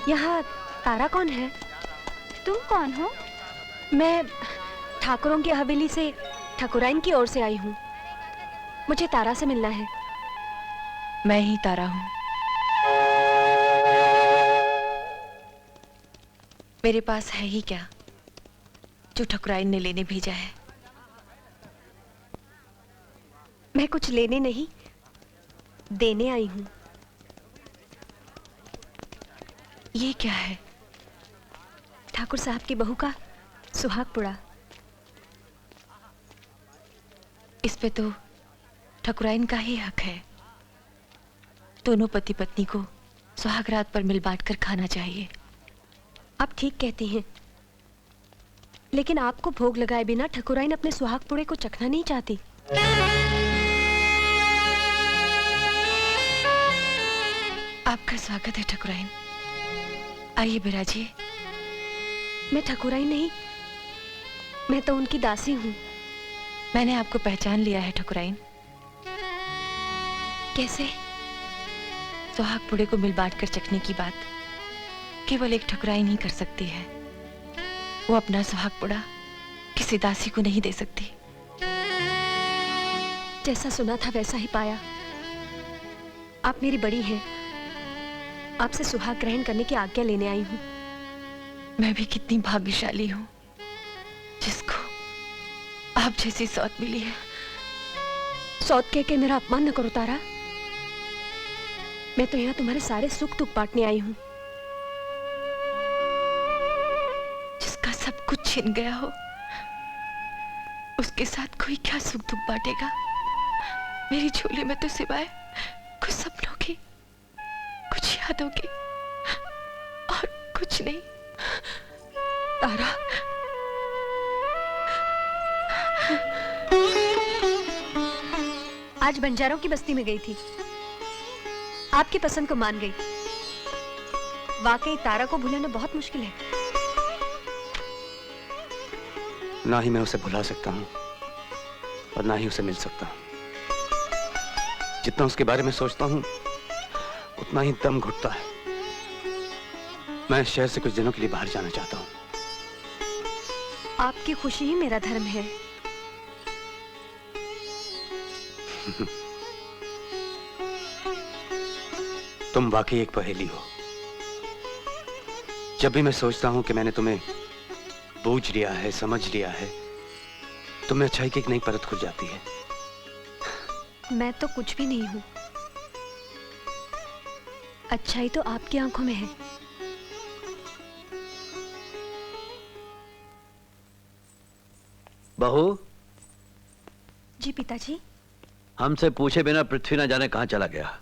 यहाँ तारा कौन है? तुम कौन हो? मैं ठाकुरों की हवेली से ठाकुराइन की ओर से आई हूँ। मुझे तारा से मिलना है। मैं ही तारा हूँ। मेरे पास है ही क्या जो ठाकुराइन ने लेने भेजा है? मैं कुछ लेने नहीं, देने आई हूँ। ये क्या है? ठाकुर साहब की बहू का सुहाग पुड़ा। इस पे तो ठाकुराइन का ही हक है। दोनों पति पत्नी को सुहाग रात पर मिल बांट कर खाना चाहिए। आप ठीक कहती हैं, लेकिन आपको भोग लगाए बिना ठाकुराइन अपने सुहाग पुड़े को चखना नहीं चाहती। आपका स्वागत है ठाकुराइन। आइए बिराजिए। मैं ठाकुराइन नहीं, मैं तो उनकी दासी हूँ। मैंने आपको पहचान लिया है ठाकुराइन। कैसे? सुहाग पुड़े को मिल बांट कर चखने की बात केवल एक ठाकुराइन ही कर सकती है। वो अपना सुहाग पुड़ा किसी दासी को नहीं दे सकती। जैसा सुना था वैसा ही पाया। आप मेरी बड़ी हैं। आपसे सुहाग ग्रहण करने की आज्ञा लेने आई हूँ। मैं भी कितनी भाग्यशाली हूँ जिसको आप जैसी सौत मिली है। सौत कह के मेरा अपमान न करो तारा। मैं तो यहाँ तुम्हारे सारे सुख दुख बांटने आई हूँ। जिसका सब कुछ छिन गया हो उसके साथ कोई क्या सुख दुख बांटेगा? मेरी झोली में तो सिवाय कुछ सपनों की, कुछ यादों की और कुछ नहीं। तारा, आज बंजारों की बस्ती में गई थी। आपकी पसंद को मान गई। वाकई तारा को भुलाना बहुत मुश्किल है। ना ही मैं उसे भुला सकता हूँ और ना ही उसे मिल सकता हूँ। जितना उसके बारे में सोचता हूँ उतना ही दम घुटता है। मैं शहर से कुछ दिनों के लिए बाहर जाना चाहता हूँ। आपकी खुशी ही मेरा धर्म है। तुम वाकई एक पहेली हो। जब भी मैं सोचता हूं कि मैंने तुम्हें बूझ लिया है, समझ लिया है, तुम में अच्छाई की एक नई परत खुल जाती है। मैं तो कुछ भी नहीं हूं। अच्छाई तो आपकी आंखों में है। बहू। जी पिताजी। हमसे पूछे बिना पृथ्वी न जाने कहां चला गया।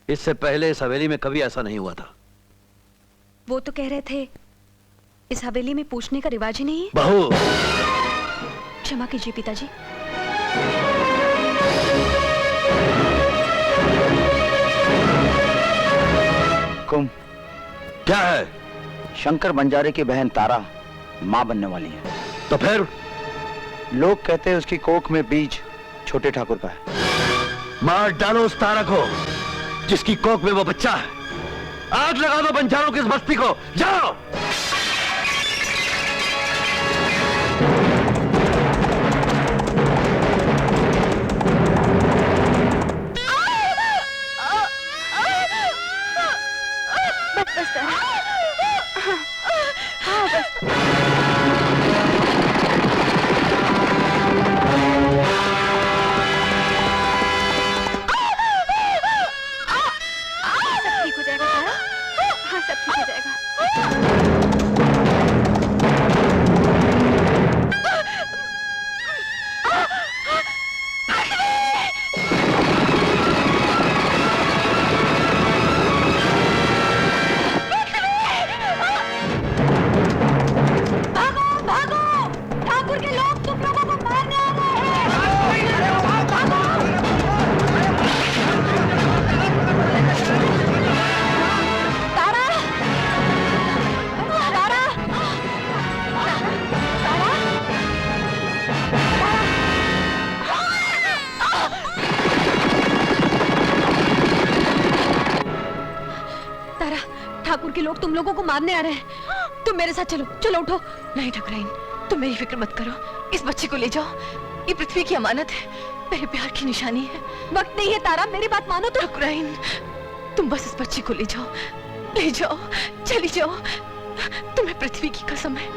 इससे पहले इस हवेली में कभी ऐसा नहीं हुआ था। वो तो कह रहे थे इस हवेली में पूछने का रिवाज ही नहीं है। बहू। क्षमा कीजिए पिताजी। कुम। क्या है? शंकर बंजारे की बहन तारा मां बनने वाली है। तो फिर? लोग कहते हैं उसकी कोख में बीज छोटे ठाकुर का है। मार डालो उस तारा को जिसकी कोख में वो बच्चा है। आग लगा दो बंजारों की इस बस्ती को। जाओ। ठाकुर के लोग तुम लोगों को मारने आ रहे हैं। तुम मेरे साथ चलो, चलो उठो। नहीं ठकुराइन, तुम मेरी फिक्र मत करो। इस बच्चे को ले जाओ, ये पृथ्वी की अमानत है, मेरे प्यार की निशानी है। वक्त नहीं है तारा, मेरी बात मानो तो। ठकुराइन, तुम बस इस बच्चे को ले जाओ, ले जाओ, चली जाओ। तुम्हें पृथ्वी की कसम है।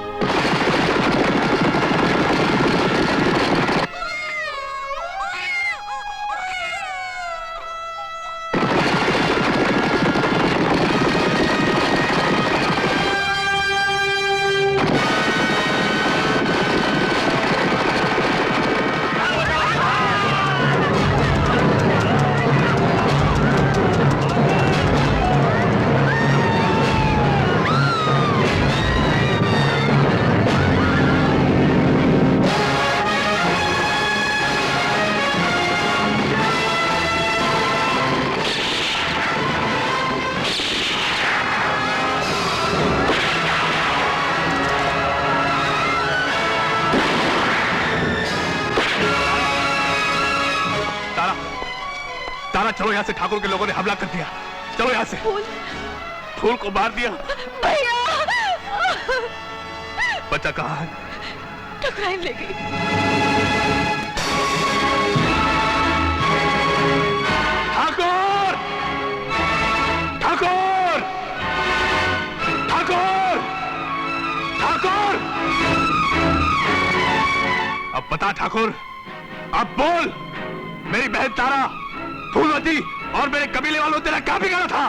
तारा, चलो यहाँ से, ठाकुर के लोगों ने हमला कर दिया। चलो यहाँ से। फूल को मार दिया। भैया! बच्चा कहाँ है? ठकुराइन ले गई। ठाकुर! ठाकुर! ठाकुर! ठाकुर! अब बता ठाकुर, अब बोल, मेरी बहन तारा, फूलवती और मेरे कबीले वालों तेरा क्या बिगाड़ा था?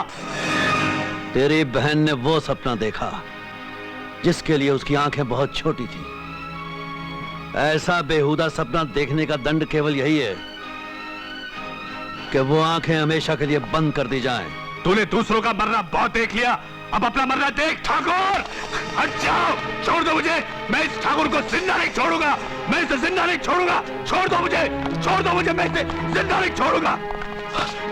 तेरी बहन ने वो सपना देखा जिसके लिए उसकी आंखें बहुत छोटी थी। ऐसा बेहुदा सपना देखने का दंड केवल यही है कि वो आंखें हमेशा के लिए बंद कर दी जाएं। तूने दूसरों का मरना बहुत देख लिया, अब अपना मरना देख। ठाकुर, हट जाओ, छोड़ दो मुझे। मैं इस ठाकुर को जिंदा नहीं छोड़ूंगा, मैं इसे जिंदा नहीं छोड़ूंगा। छोड़ दो मुझे, छोड़ दो मुझे, मैं इसे जिंदा नहीं छोड़ूंगा।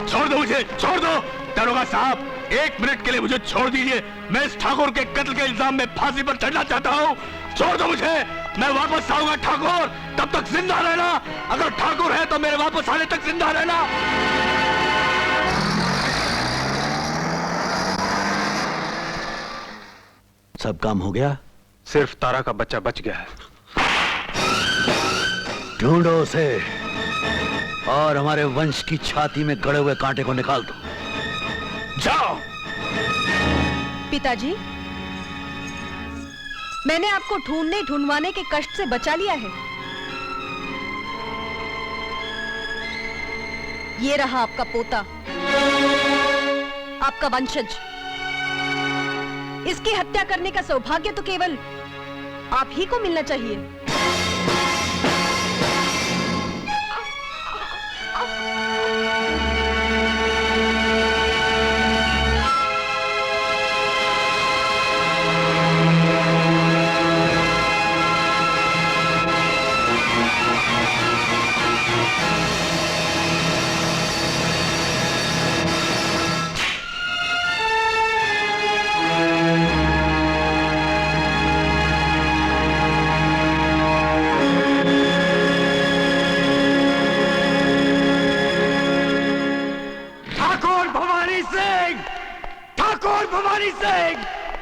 छोड़ दो मुझे, छोड़ दो। दरोगा साहब, 1 मिनट के लिए मुझे छोड़ दीजिए। मैं इस ठाकुर के कत्ल के इल्जाम में फांसी पर चढ़ना चाहता हूँ। छोड़ दो मुझे, मैं वापस आऊंगा। ठाकुर, तब तक जिंदा रहना। अगर ठाकुर है तो मेरे वापस आने तक जिंदा रहना। सब काम हो गया? सिर्फ तारा का बच्चा बच गया है। ढूंढो उसे और हमारे वंश की छाती में गड़े हुए कांटे को निकाल दो। जाओ। पिताजी, मैंने आपको ढूंढने ढूंढवाने के कष्ट से बचा लिया है। ये रहा आपका पोता, आपका वंशज। इसकी हत्या करने का सौभाग्य तो केवल आप ही को मिलना चाहिए।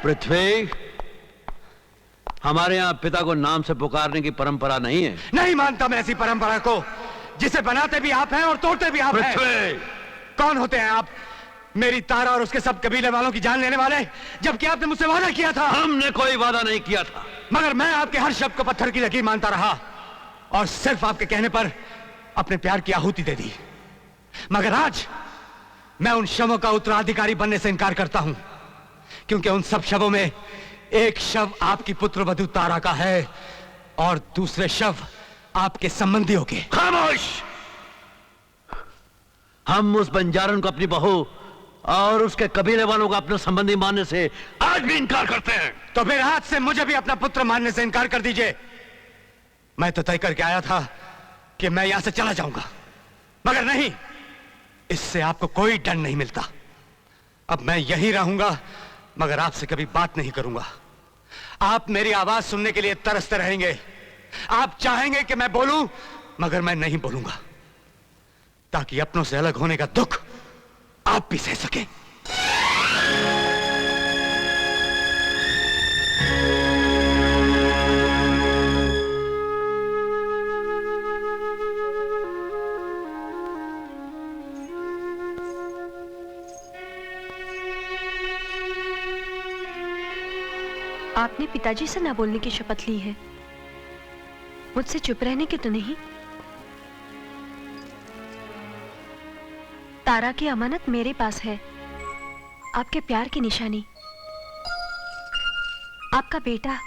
पृथ्वी, हमारे यहाँ पिता को नाम से पुकारने की परंपरा नहीं है। नहीं मानता मैं ऐसी परंपरा को, जिसे बनाते भी आप हैं और तोड़ते भी आप हैं। पृथ्वी, कौन होते हैं आप? मेरी तारा और उसके सब कबीले वालों की जान लेने वाले, जबकि आपने मुझसे वादा किया था। हमने कोई वादा नहीं किया था, मगर मैं आपके हर शब्द को पत्थर की लकीर मानता रहा और सिर्फ आपके कहने पर अपने प्यार की आहुति दे दी। मगर आज मैं उन शवों का उत्तराधिकारी बनने से इनकार करता हूं, क्योंकि उन सब शवों में एक शव आपकी पुत्रवधू तारा का है और दूसरे शव आपके संबंधियों के। खामोश! हम उस बंजारन को अपनी बहू और उसके कबीले वालों को अपने संबंधी मानने से आज भी इनकार करते हैं। तो फिर आज से मुझे भी अपना पुत्र मानने से इनकार कर दीजिए। मैं तो तय करके आया था कि मैं यहां से चला जाऊंगा, मगर नहीं, इससे आपको कोई दंड नहीं मिलता। अब मैं यहीं रहूंगा, मगर आपसे कभी बात नहीं करूंगा। आप मेरी आवाज सुनने के लिए तरसते रहेंगे। आप चाहेंगे कि मैं बोलूं, मगर मैं नहीं बोलूंगा, ताकि अपनों से अलग होने का दुख आप भी सह सकें। आपने पिताजी से ना बोलने की शपथ ली है, मुझसे चुप रहने की तो नहीं। तारा की अमानत मेरे पास है, आपके प्यार की निशानी, आपका बेटा।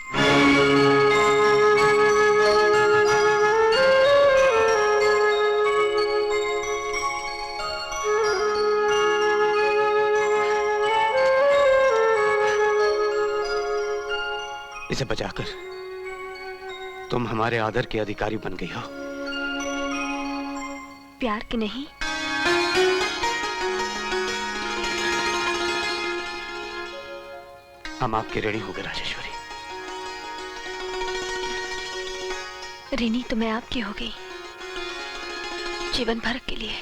इसे बचाकर तुम हमारे आदर के अधिकारी बन गई हो। प्यार के नहीं, हम आपके ऋणी हो गए राजेश्वरी। ऋणी तो मैं आपकी हो गई, जीवन भर के लिए।